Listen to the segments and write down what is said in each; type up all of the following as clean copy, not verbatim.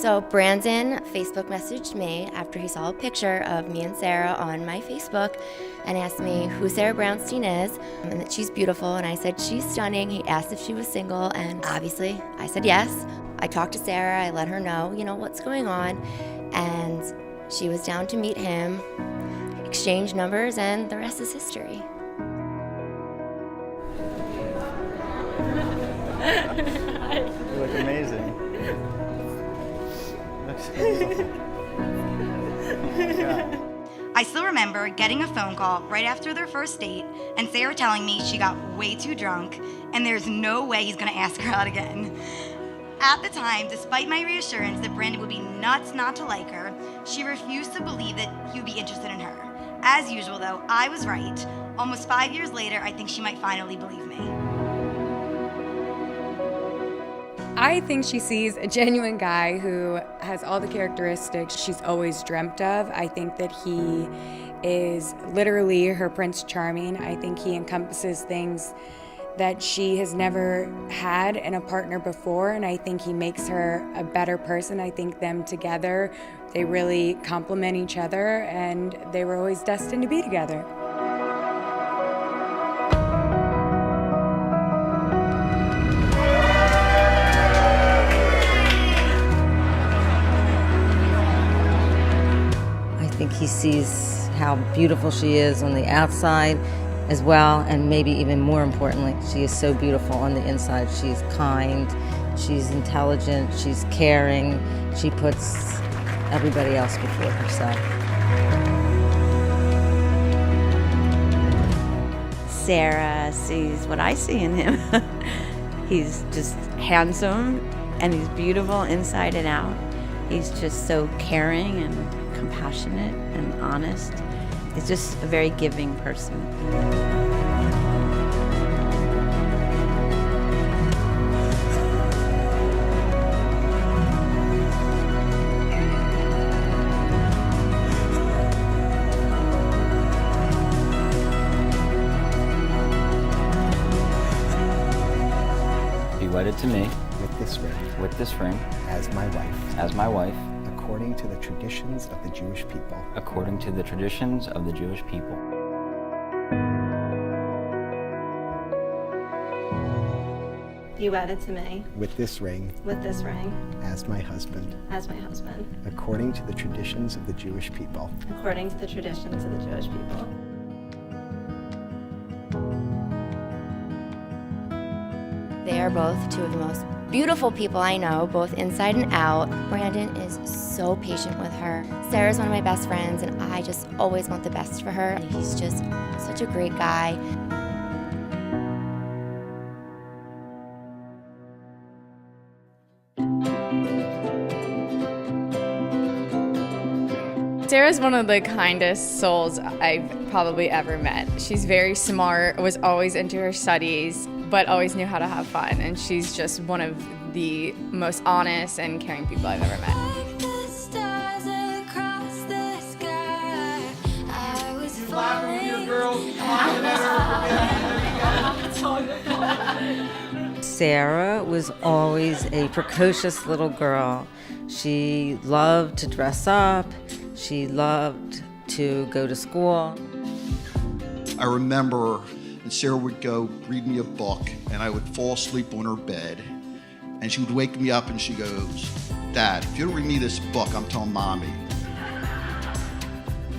So Brandon Facebook messaged me after he saw a picture of me and Sara on my Facebook and asked me who Sara Brownstein is and that she's beautiful, and I said she's stunning. He asked if she was single, and obviously I said yes. I talked to Sara, I let her know, what's going on, and she was down to meet him, exchange numbers, and the rest is history. You look amazing. Yeah. I still remember getting a phone call right after their first date and Sara telling me she got way too drunk and there's no way he's gonna ask her out again. At the time, despite my reassurance that Brandon would be nuts not to like her, she refused to believe that he would be interested in her. As usual though, I was right. Almost 5 years later, I think she might finally believe me. I think she sees a genuine guy who has all the characteristics she's always dreamt of. I think that he is literally her Prince Charming. I think he encompasses things that she has never had in a partner before, and I think he makes her a better person. I think them together, they really complement each other, and they were always destined to be together. I think he sees how beautiful she is on the outside as well, and maybe even more importantly, she is so beautiful on the inside. She's kind, she's intelligent, she's caring, she puts everybody else before herself. Sara sees what I see in him. He's just handsome and he's beautiful inside and out. He's just so caring and compassionate and honest. He's just a very giving person. Be wedded to me with this ring as my wife according to the traditions of the Jewish people. According to the traditions of the Jewish people. Be wedded to me with this ring as my husband according to the traditions of the Jewish people. according to the traditions of the Jewish people. They are both two of the most beautiful people I know, both inside and out. Brandon is so patient with her. Sara's one of my best friends, and I just always want the best for her. He's just such a great guy. Sara's one of the kindest souls I've probably ever met. She's very smart, was always into her studies, but always knew how to have fun. And she's just one of the most honest and caring people I've ever met. Sara was always a precocious little girl. She loved to dress up. She loved to go to school. I remember Sara would go read me a book, and I would fall asleep on her bed, and she would wake me up and she goes, "Dad, if you don't read me this book, I'm telling Mommy."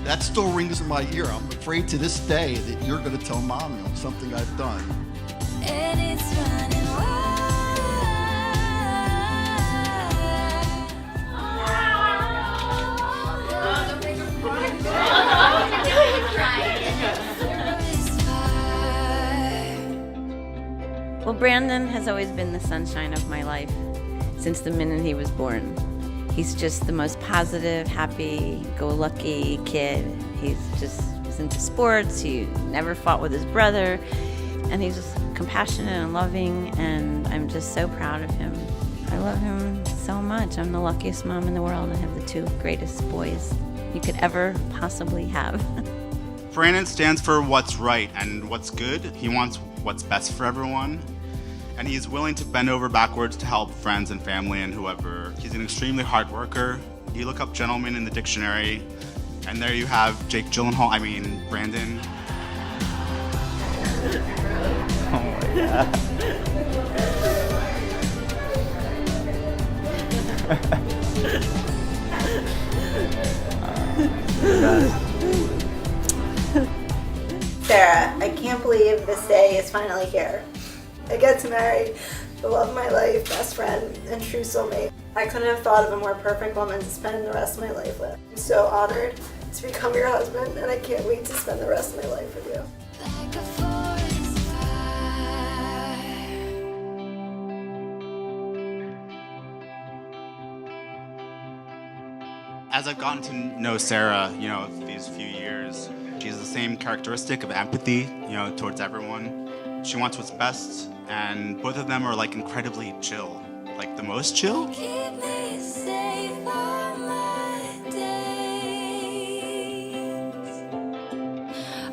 That still rings in my ear. I'm afraid to this day that you're going to tell Mommy on something I've done. And it's running wild. Well, Brandon has always been the sunshine of my life since the minute he was born. He's just the most positive, happy-go-lucky kid. He's into sports. He never fought with his brother. And he's just compassionate and loving, and I'm just so proud of him. I love him so much. I'm the luckiest mom in the world. I have the two greatest boys you could ever possibly have. Brandon stands for what's right and what's good. He wants what's best for everyone. and he's willing to bend over backwards to help friends and family and whoever. He's an extremely hard worker. You look up gentleman in the dictionary, and there you have Brandon. Oh my God. Sara, I can't believe this day is finally here. I get to marry the love of my life, best friend, and true soulmate. I couldn't have thought of a more perfect woman to spend the rest of my life with. I'm so honored to become your husband, and I can't wait to spend the rest of my life with you. Like a forest fire. As I've gotten to know Sara, these few years, she has the same characteristic of empathy, towards everyone. She wants what's best, and both of them are like incredibly chill, like the most chill. Keep me safe on my days.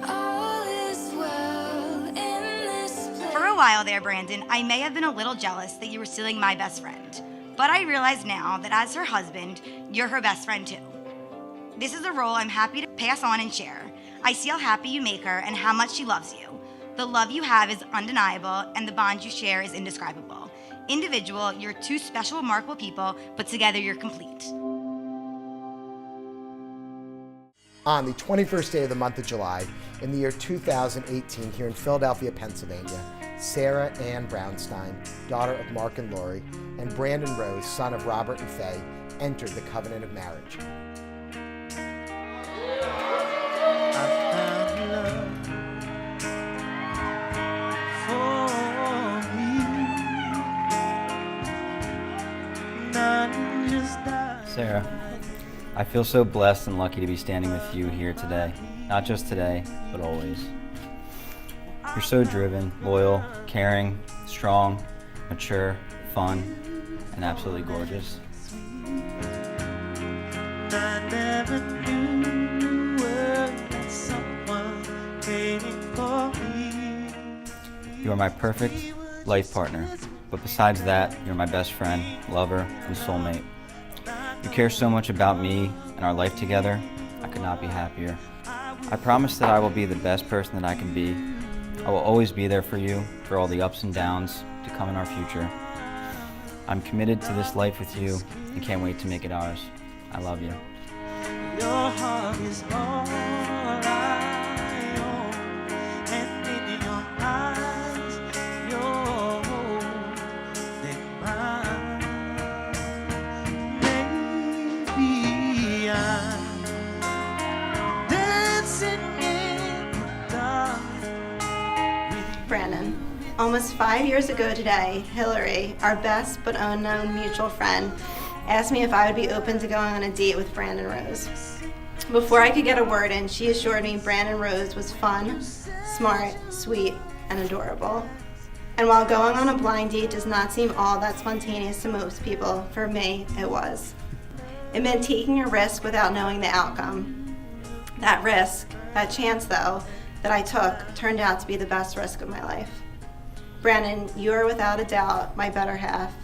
All is well in this place. For a while there, Brandon, I may have been a little jealous that you were stealing my best friend. But I realize now that as her husband, you're her best friend too. This is a role I'm happy to pass on and share. I see how happy you make her and how much she loves you. The love you have is undeniable, and the bond you share is indescribable. Individual, you're two special, remarkable people, but together you're complete. On the 21st day of the month of July, in the year 2018, here in Philadelphia, Pennsylvania, Sara Ann Brownstein, daughter of Mark and Lori, and Brandon Rose, son of Robert and Faye, entered the covenant of marriage. Sara, I feel so blessed and lucky to be standing with you here today. Not just today, but always. You're so driven, loyal, caring, strong, mature, fun, and absolutely gorgeous. I never knew that someone waiting for me. You are my perfect life partner, but besides that, you're my best friend, lover, and soulmate. You care so much about me and our life together. I could not be happier. I promise that I will be the best person that I can be. I will always be there for you, for all the ups and downs to come in our future. I'm committed to this life with you and can't wait to make it ours. I love you. Your heart is all I own, and in your eyes, you're holding mine. Maybe I'm dancing in the dark. Brandon, almost 5 years ago today, Hillary, our best but unknown mutual friend, asked me if I would be open to going on a date with Brandon Rose. Before I could get a word in, she assured me Brandon Rose was fun, smart, sweet, and adorable. And while going on a blind date does not seem all that spontaneous to most people, for me, it was. It meant taking a risk without knowing the outcome. That risk, that chance though, that I took turned out to be the best risk of my life. Brandon, you are without a doubt my better half.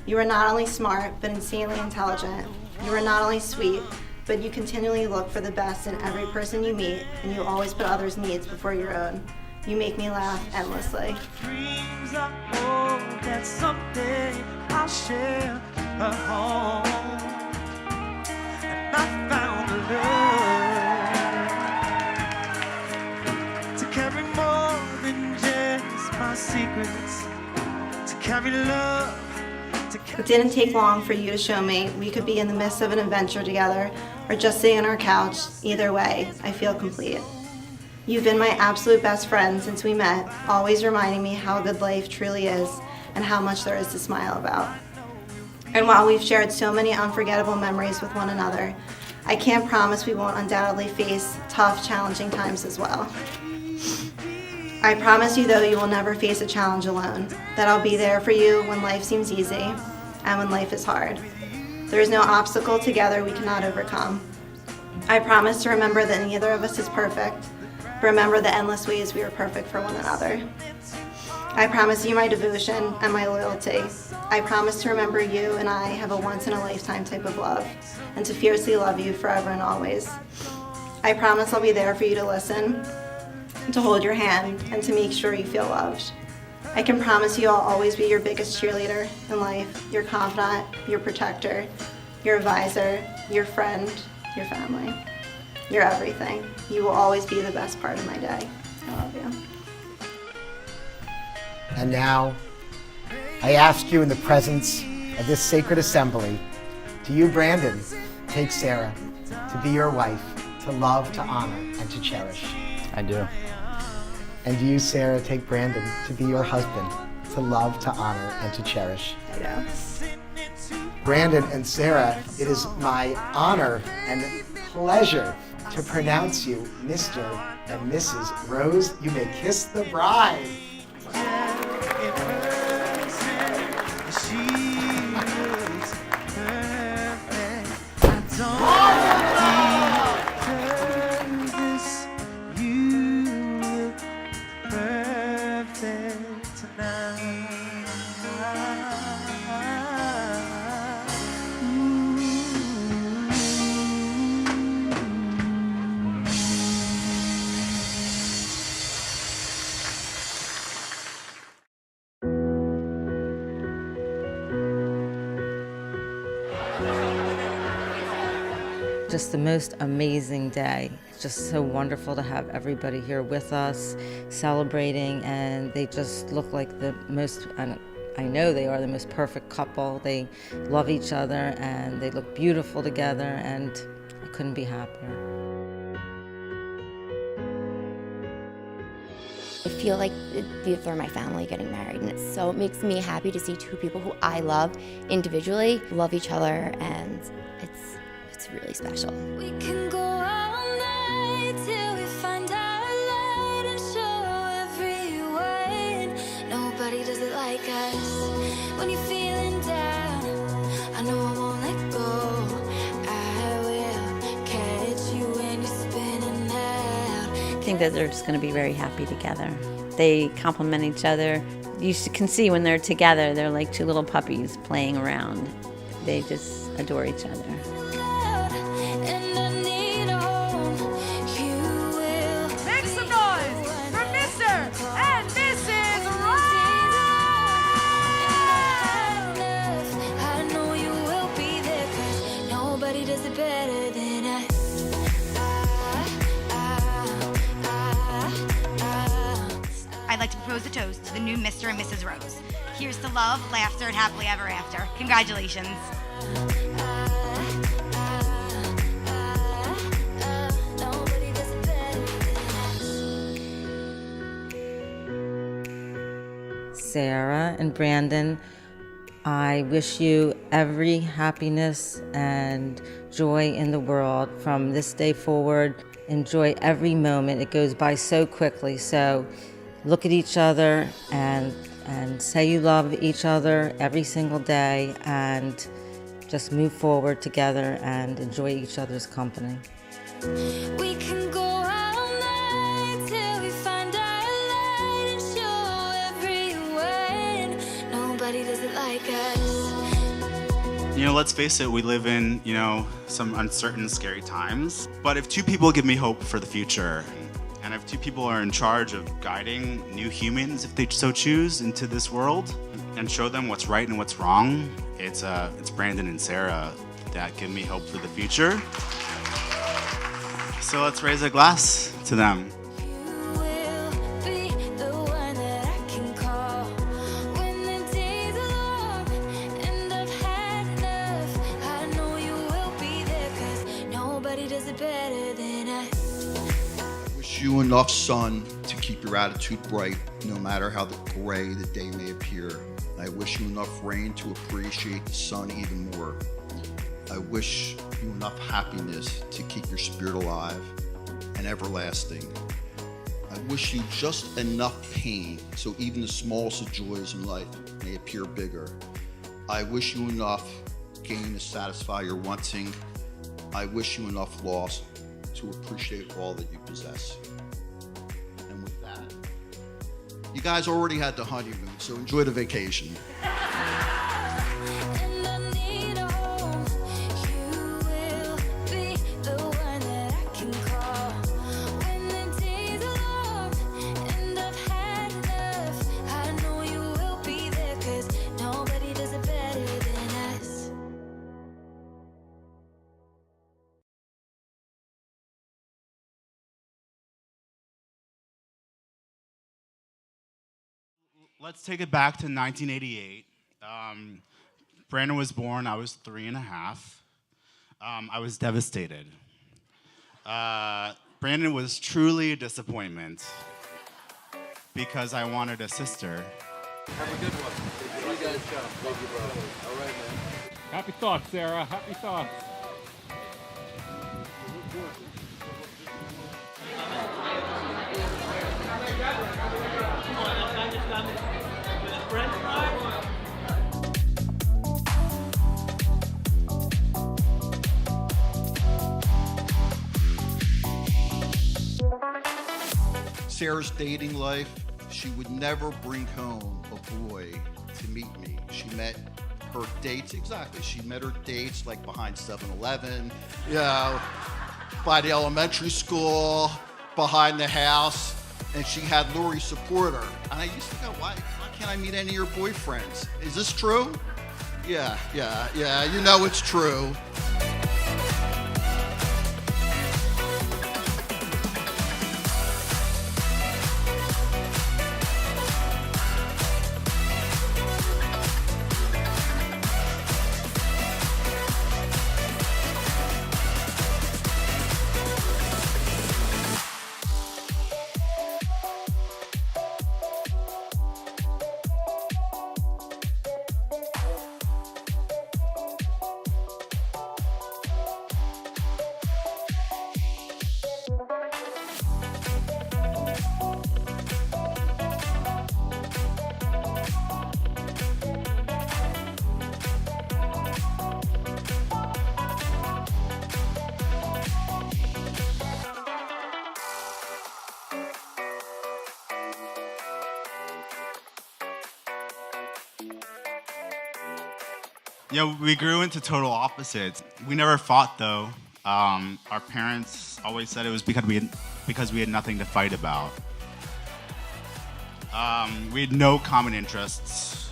You are not only smart, but insanely intelligent. You are not only sweet, but you continually look for the best in every person you meet, and you always put others' needs before your own. You make me laugh endlessly. Dreams I hope that someday I'll share a home. And I found love to carry more than just my secrets, to carry love. It didn't take long for you to show me we could be in the midst of an adventure together or just sitting on our couch. Either way, I feel complete. You've been my absolute best friend since we met, always reminding me how good life truly is and how much there is to smile about. And while we've shared so many unforgettable memories with one another, I can't promise we won't undoubtedly face tough, challenging times as well. I promise you, though, you will never face a challenge alone, that I'll be there for you when life seems easy and when life is hard. There is no obstacle together we cannot overcome. I promise to remember that neither of us is perfect, but remember the endless ways we are perfect for one another. I promise you my devotion and my loyalty. I promise to remember you and I have a once-in-a-lifetime type of love, and to fiercely love you forever and always. I promise I'll be there for you to listen, to hold your hand, and to make sure you feel loved. I can promise you I'll always be your biggest cheerleader in life, your confidant, your protector, your advisor, your friend, your family. You're everything. You will always be the best part of my day. I love you. And now, I ask you in the presence of this sacred assembly, do you, Brandon, take Sara to be your wife, to love, to honor, and to cherish? I do. And do you, Sara, take Brandon to be your husband, to love, to honor, and to cherish? I do. Brandon and Sara, it is my honor and pleasure to pronounce you Mr. and Mrs. Rose. You may kiss the bride. Just the most amazing day. It's just so wonderful to have everybody here with us celebrating, and they just look like the most, I know they are the most perfect couple. They love each other and they look beautiful together, and I couldn't be happier. I feel like they're my family getting married, and it makes me happy to see two people who I love individually love each other, and it's really special. We can go all night till we find our light and show everyone nobody does it like us. When you're feeling down, I know I won't let go. I will catch you when you're spinning out. I think that they're just going to be very happy together. They complement each other. You can see when they're together, they're like two little puppies playing around. They just adore each other. I'd like to propose a toast to the new Mr. and Mrs. Rose. Here's to love, laughter, and happily ever after. Congratulations. Sara and Brandon, I wish you every happiness and joy in the world from this day forward. Enjoy every moment. It goes by so quickly. So look at each other and say you love each other every single day, and just move forward together and enjoy each other's company. We can go all night till we find our light and show everyone nobody does it like us. You know, let's face it, we live in, some uncertain, scary times. But if two people give me hope for the future, and if two people are in charge of guiding new humans, if they so choose, into this world, and show them what's right and what's wrong, it's Brandon and Sara that give me hope for the future. So let's raise a glass to them. You enough sun to keep your attitude bright, no matter how gray the day may appear. I wish you enough rain to appreciate the sun even more. I wish you enough happiness to keep your spirit alive and everlasting. I wish you just enough pain so even the smallest of joys in life may appear bigger. I wish you enough gain to satisfy your wanting. I wish you enough loss to appreciate all that you possess. And with that, You guys already had the honeymoon, so enjoy the vacation. Let's take it back to 1988. Brandon was born, I was 3.5. I was devastated. Brandon was truly a disappointment because I wanted a sister. Have a good one. You guys job. Thank you, brother. All right, man. Happy thoughts, Sarah. Happy thoughts. Sarah's dating life, she would never bring home a boy to meet me. She met her dates, exactly. She met her dates like behind 7-Eleven, by the elementary school, behind the house, and she had Lori support her. And I used to go, why can't I meet any of your boyfriends? Is this true? Yeah, you know it's true. We grew into total opposites. We never fought, though. Our parents always said it was because we had nothing to fight about. We had no common interests.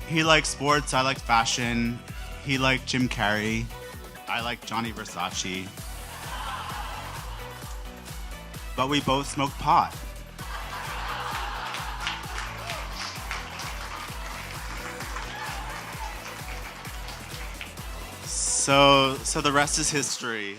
He liked sports, I liked fashion. He liked Jim Carrey. I liked Johnny Versace. But we both smoked pot. So the rest is history.